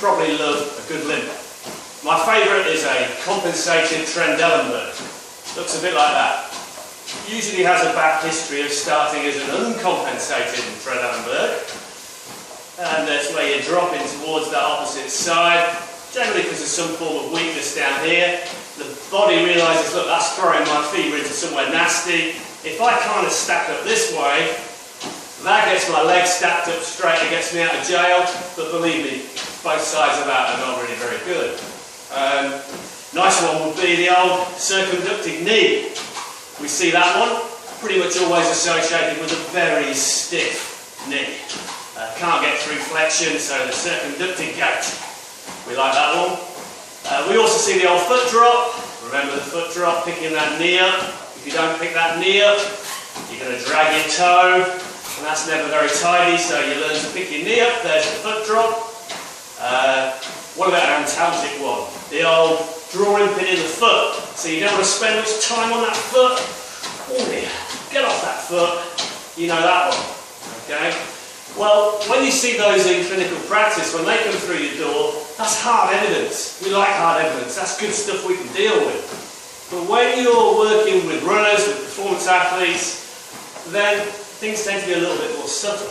probably love a good limp. My favourite is a compensated Trendelenburg. Looks a bit like that. Usually has a back history of starting as an uncompensated Trendelenburg. And that's where you're dropping towards that opposite side, generally because of some form of weakness down here. The body realises, look, that's throwing my femur into somewhere nasty. If I kind of stack up this way, that gets my legs stacked up straight and gets me out of jail. But believe me, both sides of that are not really very good. Nice one would be the old circumducting knee. We see that one pretty much always associated with a very stiff knee. Can't get through flexion, so the circumducting gait. We like that one. We also see the old foot drop. Remember the foot drop, picking that knee up. If you don't pick that knee up, you're going to drag your toe, and that's never very tidy, so you learn to pick your knee up. There's the foot drop. What about an antalgic one? The old drawing pin in the foot. So you don't want to spend much time on that foot. Oh dear, get off that foot. You know that one, okay? Well, when you see those in clinical practice, when they come through your door, that's hard evidence. We like hard evidence. That's good stuff we can deal with. But when you're working with runners, with performance athletes, then things tend to be a little bit more subtle.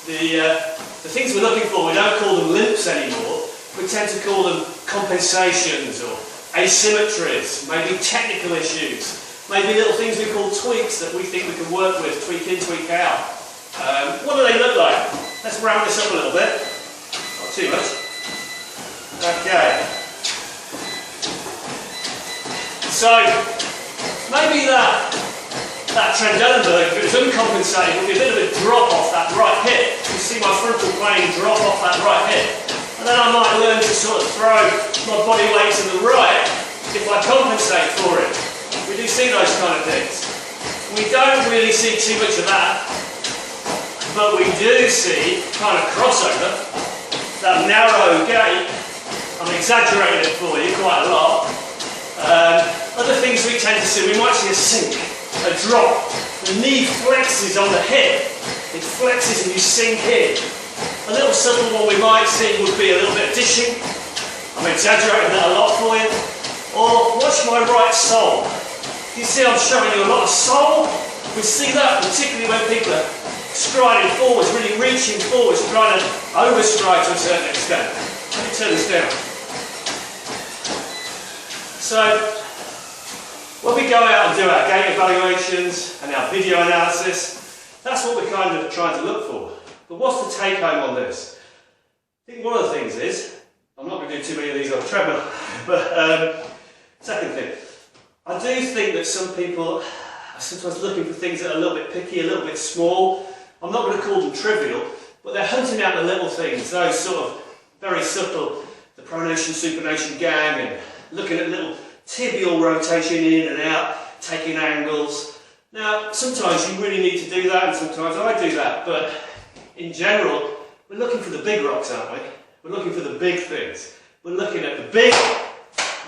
The things we're looking for, we don't call them limps anymore. We tend to call them compensations or asymmetries, maybe technical issues, maybe little things we call tweaks that we think we can work with, tweak in, tweak out. What do they look like? Let's round this up a little bit. Not too much. Okay. So, maybe that Trendelenburg, if it was uncompensated, would be a bit of a drop off that right hip. You see my frontal plane drop off that right hip. And then I might learn to sort of throw my body weight to the right if I compensate for it. We do see those kind of things. We don't really see too much of that, but we do see kind of crossover, that narrow gait. I'm exaggerating it for you quite a lot. Other things we tend to see, we might see a sink, a drop. The knee flexes on the hip. It flexes and you sink in. A little subtle one we might see would be a little bit of dishing. I'm exaggerating that a lot for you. Or watch my right sole. You see I'm showing you a lot of sole. We see that particularly when people are striding forwards, really reaching forwards, trying to overstride to a certain extent. Let me turn this down. So, when we go out and do our gait evaluations and our video analysis, that's what we're kind of trying to look for. But what's the take home on this? I think one of the things is, I'm not going to do too many of these on a treadmill, but second thing, I do think that some people are sometimes looking for things that are a little bit picky, a little bit small. I'm not going to call them trivial, but they're hunting out the little things, those sort of very subtle, the pronation, supination gang, and looking at little tibial rotation in and out, taking angles. Now, sometimes you really need to do that, and sometimes I do that, but in general, we're looking for the big rocks, aren't we? We're looking for the big things. We're looking at the big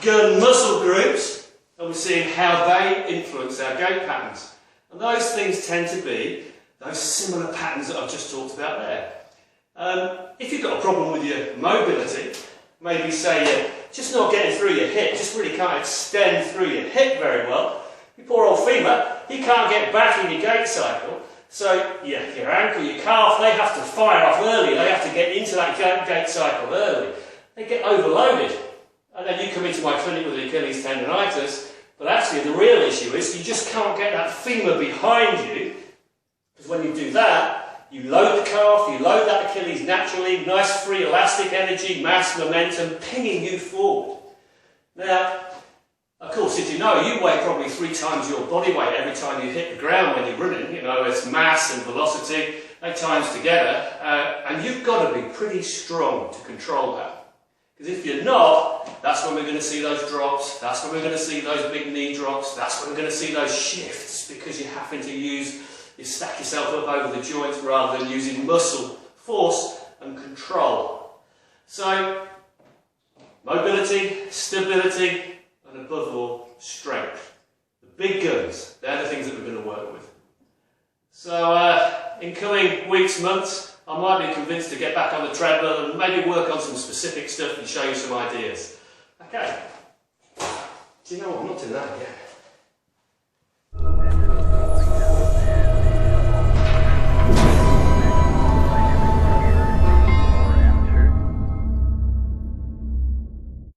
gun muscle groups, and we're seeing how they influence our gait patterns. And those things tend to be those similar patterns that I've just talked about there. If you've got a problem with your mobility, maybe say you're just not getting through your hip, just really can't extend through your hip very well, your poor old femur, you can't get back in your gait cycle, so your ankle, your calf, they have to fire off early, they have to get into that gait cycle early. They get overloaded, and then you come into my clinic with Achilles tendonitis, but actually the real issue is you just can't get that femur behind you, because when you do that, you load the calf, you load that Achilles naturally, nice free elastic energy, mass, momentum, pinging you forward. Now, of course, as you know, you weigh probably 3 times your body weight every time you hit the ground when you're running. You know, it's mass and velocity, they times together, and you've got to be pretty strong to control that. Because if you're not, that's when we're going to see those drops, that's when we're going to see those big knee drops, that's when we're going to see those shifts, because you're having to you stack yourself up over the joints rather than using muscle, force and control. So, mobility, stability, and above all, strength. The big guns, they're the things that we're going to work with. So, in coming weeks, months, I might be convinced to get back on the treadmill and maybe work on some specific stuff and show you some ideas. Okay. Do you know what? I'm not doing that again.